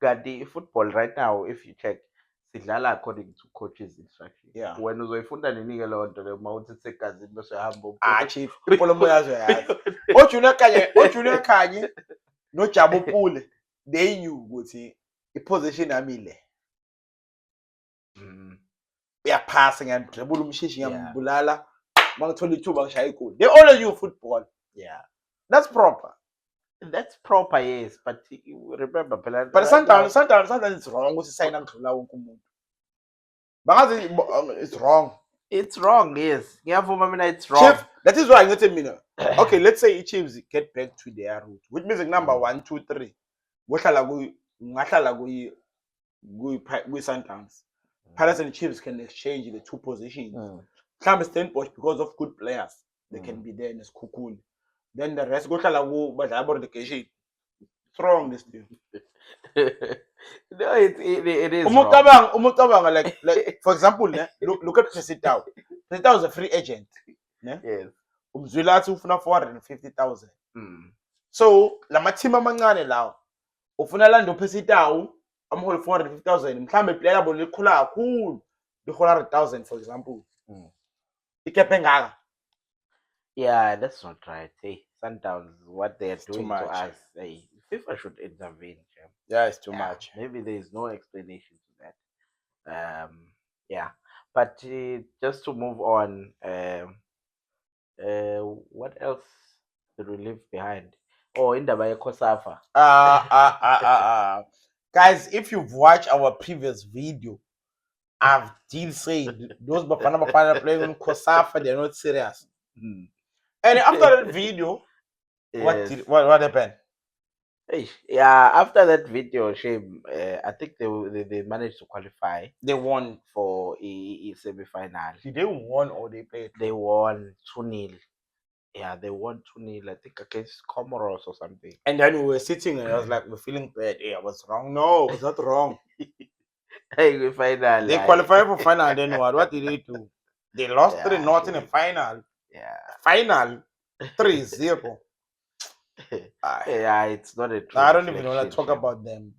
Kanti football right now, if you check, sidlala according to coach's instruction. Yeah. Wena uzoyifunda nini-ke leyo nto leyo uma uthi segazini bese uyahamba Chief, ibhola umoyazi uyayazi. Ojunior Kanye noJabu Pule, they knew ukuthi i-position yami le. Uyaphasa ngiyadribula umshishi ngiyambulala. Mangithola ithuba ngishaya igoli. They all knew football. Yeah. That's proper. That's proper, yes, but remember phela But sometimes it's wrong ukuthi sayina ngidlula wonke umuntu. Bangazi it's wrong. It's wrong, yes. Ngiyavuma mina it's wrong. Chief, that is why ngithi mina. Okay, let's say Chiefs get back to their root, which means number 1, 2, 3. Ngahlala kuyi Sundowns. Pirates and Chiefs can exchange the two positions. Mhlawumbe Stellenbosch because of good players, they can be there in Skukuni. Then the rest go hlala ku badlala relegation. It's wrong this thing. No, it is Umutabanga like for example, look at Pesitao. Pesitao is a free agent. Yes. Umzwilati ufuna 450,000. So la mathima amancane lawo ufuna lando Pesitao amhole 450,000 mhlambe player labo likhula kakhulu lihola 100,000 for example. Ikepe ngaka. Yeah, that's not right. Hey, Sundowns, what they are doing to much. us, hey, FIFA should intervene. Yeah, it's too much. Maybe there is no explanation to that. Yeah, but just to move on, what else did we leave behind? Oh, indaba yeCOSAFA. Guys, if you've watched our previous video, I've did say those Bafana playing on COSAFA, they're not serious. And after that video, what happened? Yeah, after that video, shame. I think they managed to qualify. They won for a semi-final. Did they won or they played? They won 2-0. Yeah, they won 2-0. I think against Comoros or something. And then we were sitting and I was like, we're feeling bad. Hey, I was wrong. No, it's not wrong. Hey, final. They qualified for final. Then what did they do? They lost 3-0 in the final. Yeah. Final 3-0. Yeah, it's not a true. I don't even want to talk about them.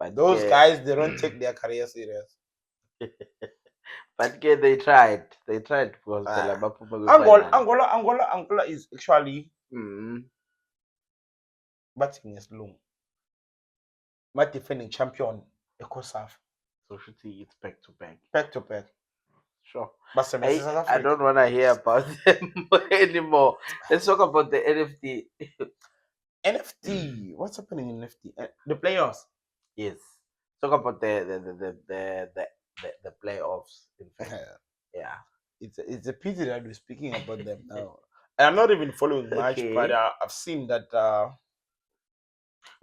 But those guys, they don't take their career serious. But they tried. They tried because Angola is actually batting is long. My defending champion, COSAFA. So should see it's back to back. Back to back. Sure. But I don't want to hear about them anymore. Let's talk about the NFT. NFT. What's happening in NFT? The playoffs. Yes. Talk about the playoffs. In fact. Yeah. It's a pity that we're speaking about them now. And I'm not even following much, but I've seen that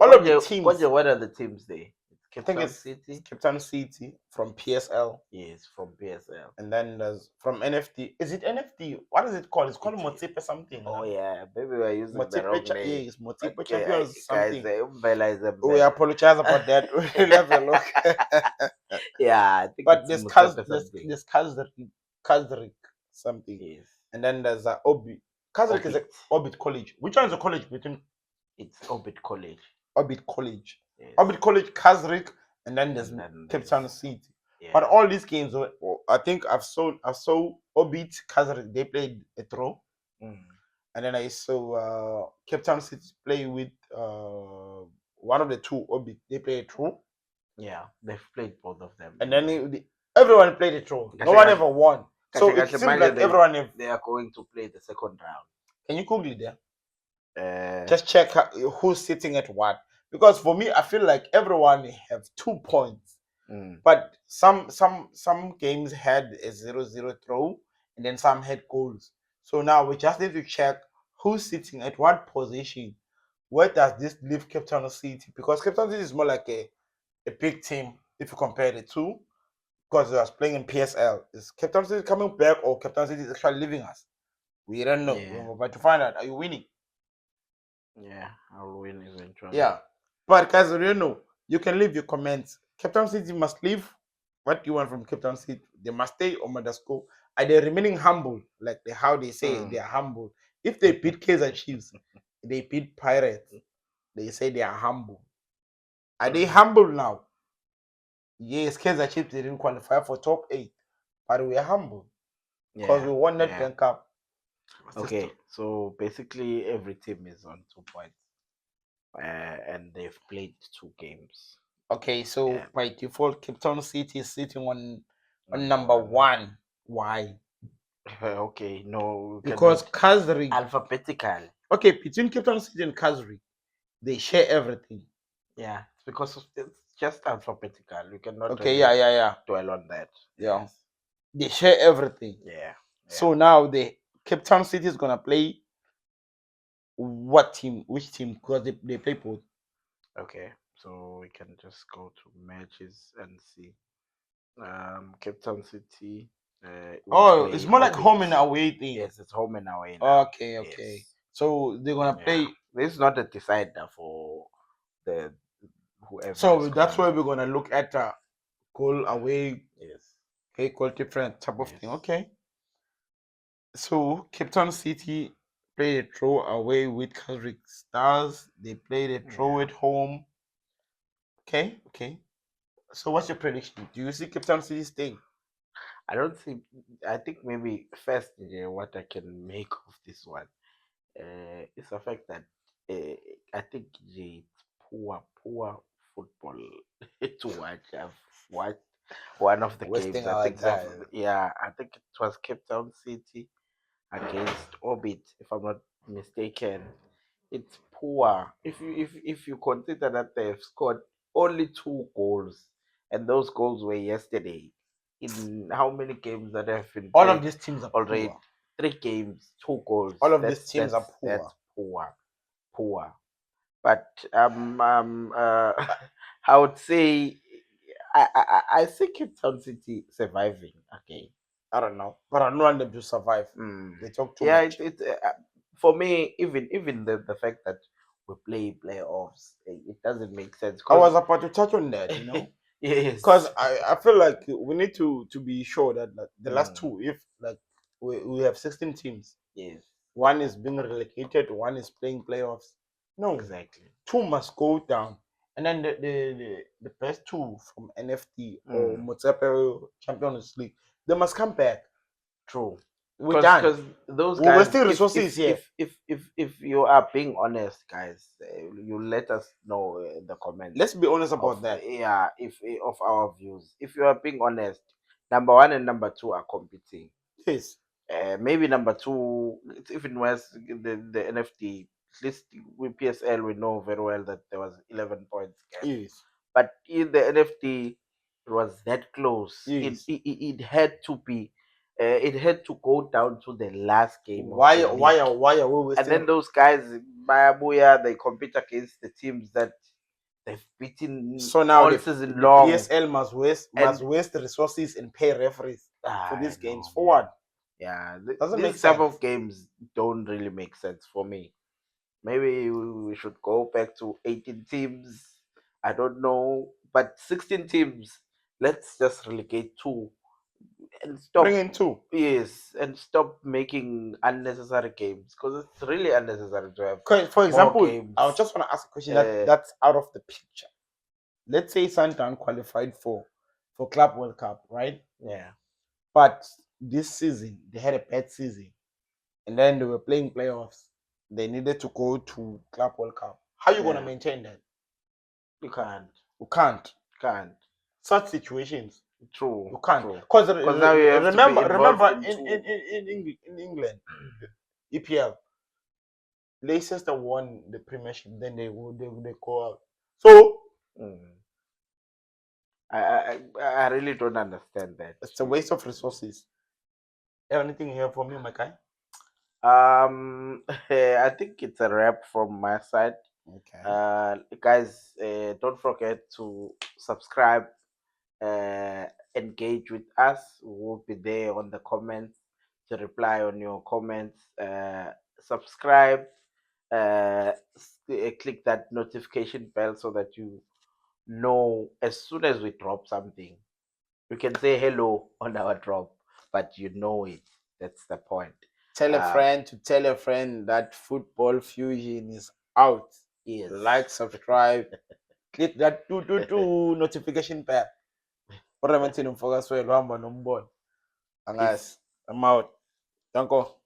all of the teams. What are the teams there? I think it's Cape Town City from PSL. Yes, from PSL. And then there's from NFT. Is it NFT? What is it called? It's called Motsipe something. Oh yeah, maybe we're using the wrong name. Yes, Motsipe Champions something. Guys, we apologize about that. We'll have a look. Yeah, I think but there's Kazrik something. Yes. And then there's Obi. Kazrik is Orbit College. Which one is the college between? It's Orbit College. Orbit College. Yes. Orbit College, Kazrik, and then there's Cape Town City. Yeah. But all these games, I think I saw Orbit, Kazrik, they played a draw. And then I saw Cape Town City play with one of the two Orbit. They played a draw. Yeah, they've played both of them. And then everyone played a draw. No one ever won. So it seems like everyone they are going to play the second round. Can you Google it there? Just check who's sitting at what. Because for me, I feel like everyone have 2 points. But some games had a 0-0 throw, and then some had goals. So now we just need to check who's sitting at what position. Where does this leave Cape Town City? Because Cape Town City is more like a big team if you compare the two. Because they was playing in PSL. Is Cape Town City coming back or Cape Town City is actually leaving us? We don't know. Yeah. We're about to find out. Are you winning? Yeah, I'll win eventually. Yeah. But guys, you know, you can leave your comments. Cape Town City must leave. What do you want from Cape Town City? They must stay or must go. Are they remaining humble? Like how they say they are humble. If they beat Kaizer Chiefs, they beat Pirates, they say they are humble. Are they humble now? Yes, Kaizer Chiefs didn't qualify for top 8, but we are humble because Yeah, we won that yeah. Bank Cup. Okay, so basically every team is on 2 points, and they've played 2 games. Okay, so Yeah, by default, Cape Town City is sitting on number number one. 1. Why? Okay, no, we Because cannot Kazri. alphabetical. Okay, between Cape Town City and Kazri, they share everything. Yeah, it's because it's just alphabetical. You cannot Okay, yeah, really yeah, yeah, dwell on that. yeah. Yes. They share everything. Yeah. So now the Cape Town City is gonna play what team? Which team? Because they play both. Okay, so we can just go to matches and see. Cape Town City will Oh, it's play more like home Orbit. and away thing. Yes, it's home and away now. Okay, okay. Yes. So they're gonna Yeah. play. This is not a decider for the whoever. So is that's why gonna- we're gonna look at goal away, Yes. okay, goal different type of thing. Yes. Okay. So Cape Town City played a draw away with Kazrick Stars. They played a draw Yeah. at home. Okay, okay. So what's your prediction? Do you see Cape Town City staying? I don't think. I think maybe first, what I can make of this one is the fact that I think it's poor football to watch. I've watched one of the Wasting games. I our think that time. yeah, I think it was Cape Town City against Orbit, if I'm not mistaken. It's poor. If you consider that they've scored only 2 goals, and those goals were yesterday. In how many games that have been All played of these teams are already? poor. 3 games, 2 goals. All of these That's teams are poor. that's poor. But I would say I see Cape Town City surviving again. I don't know, but I don't want them to survive. Mm. They talk too Yeah, much. for me, even the fact that we play playoffs, it doesn't make sense. I was Cause about to touch on that, because yes, I feel like we need to be sure that like, the last Mm. two, if like we have 16 teams, yes, one is being relegated, one is playing playoffs. No, exactly. two must go down, and then the best two from NFT or Mm. Motsepe Champions League, they must come back. True. We're done. Because those We're guys, wasting resources here. if you are being honest, guys, you let us know in the comments. Let's be honest about Of that. yeah, if of our views. If you are being honest, number one and number two are competing. Yes. Maybe number two, it's even worse. The NFT, at least with PSL, we know very well that there was 11 points gap. Yes. But in the NFT, it was that close. Yes. It had to be. It had to go down to the last game. Why of the why league. are why are we And wasting? then those guys, Bayabuya, they compete against the teams that they've beaten So now all the season long. PSL must And- waste resources and pay referees for these games. no, For man. what? Yeah, Doesn't make these type sense. of games don't really make sense for me. Maybe we should go back to 18 teams. I don't know, but 16 teams. Let's just relegate 2 and stop. Bring in two. Yes, and stop making unnecessary games because it's really unnecessary to have 'Cause, for more example, games. I just want to ask a question Uh, that's out of the picture. Let's say Sundown qualified for Club World Cup, right? Yeah, But this season they had a bad season, and then they were playing playoffs. They needed to go to Club World Cup. How you gonna Yeah. maintain that? you can't. You can't. Can't. Such situations True. you can't. True. Because Because now you have to be remember involved in England, EPL, Leicester won the Premiership, then they go out. So Mm. I really don't understand that. it's a waste of resources. Anything here for me, my guy? I think it's a wrap from my side. Okay. Guys, don't forget to subscribe, engage with us. We'll be there on the comments to reply on your comments. Subscribe, click that notification bell so that you know as soon as we drop something. You can say hello on our drop, but you know it. That's the point. Tell a friend to tell a friend that Football Fusion is out. Yes. Like, subscribe, click that do notification bell. uRemington Mfokaswelo uhamba nombono. Peace. Angazi. I'm out. Danko.